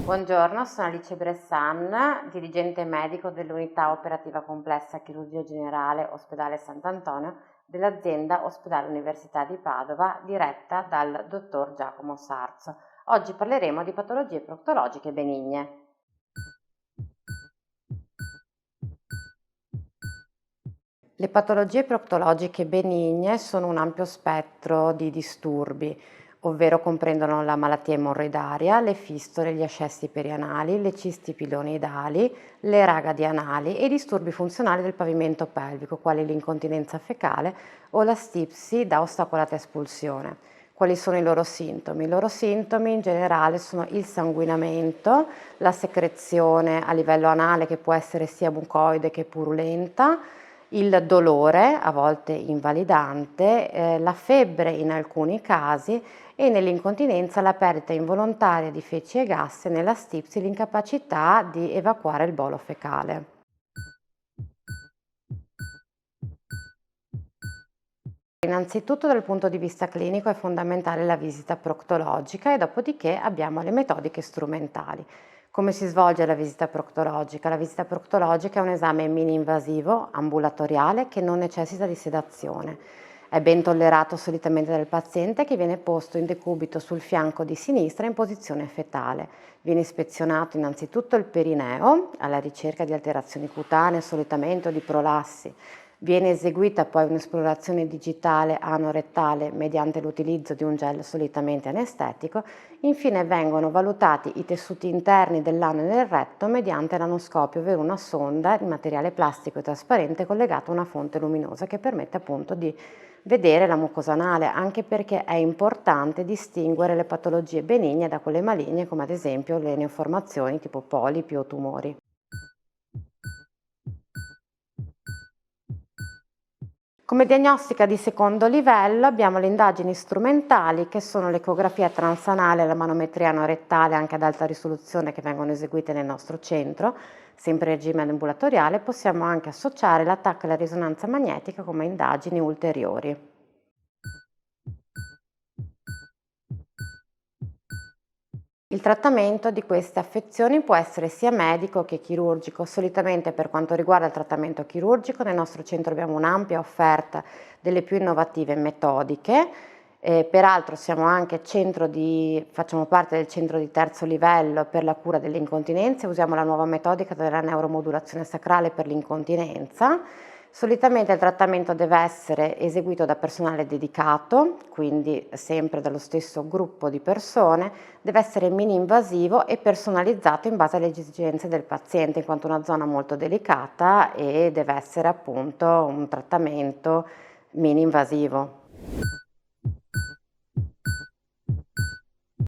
Buongiorno, sono Alice Bressan, dirigente medico dell'Unità Operativa Complessa Chirurgia Generale Ospedale Sant'Antonio dell'azienda Ospedale Università di Padova, diretta dal dottor Giacomo Sarzo. Oggi parleremo di patologie proctologiche benigne. Le patologie proctologiche benigne sono un ampio spettro di disturbi, ovvero comprendono la malattia emorroidaria, le fistole, gli ascessi perianali, le cisti pilonidali, le ragadi anali e i disturbi funzionali del pavimento pelvico, quali l'incontinenza fecale o la stipsi da ostacolata espulsione. Quali sono i loro sintomi? I loro sintomi in generale sono il sanguinamento, la secrezione a livello anale che può essere sia mucoide che purulenta, il dolore, a volte invalidante, la febbre in alcuni casi e nell'incontinenza la perdita involontaria di feci e gas e nella stipsi l'incapacità di evacuare il bolo fecale. Innanzitutto dal punto di vista clinico è fondamentale la visita proctologica e dopodiché abbiamo le metodiche strumentali. Come si svolge la visita proctologica? La visita proctologica è un esame mini-invasivo, ambulatoriale, che non necessita di sedazione. È ben tollerato solitamente dal paziente che viene posto in decubito sul fianco di sinistra in posizione fetale. Viene ispezionato innanzitutto il perineo alla ricerca di alterazioni cutanee, solitamente o di prolassi. Viene eseguita poi un'esplorazione digitale anorettale mediante l'utilizzo di un gel solitamente anestetico. Infine vengono valutati i tessuti interni dell'ano e del retto mediante l'anoscopio, ovvero una sonda di materiale plastico e trasparente collegata a una fonte luminosa che permette appunto di vedere la mucosa anale, anche perché è importante distinguere le patologie benigne da quelle maligne, come ad esempio le neoformazioni tipo polipi o tumori. Come diagnostica di secondo livello abbiamo le indagini strumentali che sono l'ecografia transanale e la manometria anorettale anche ad alta risoluzione che vengono eseguite nel nostro centro, sempre in regime ambulatoriale. Possiamo anche associare la TAC e la risonanza magnetica come indagini ulteriori. Il trattamento di queste affezioni può essere sia medico che chirurgico. Solitamente per quanto riguarda il trattamento chirurgico, nel nostro centro abbiamo un'ampia offerta delle più innovative metodiche. Peraltro facciamo parte del centro di terzo livello per la cura delle incontinenze, usiamo la nuova metodica della neuromodulazione sacrale per l'incontinenza. Solitamente il trattamento deve essere eseguito da personale dedicato, quindi sempre dallo stesso gruppo di persone, deve essere mini-invasivo e personalizzato in base alle esigenze del paziente, in quanto è una zona molto delicata e deve essere appunto un trattamento mini-invasivo.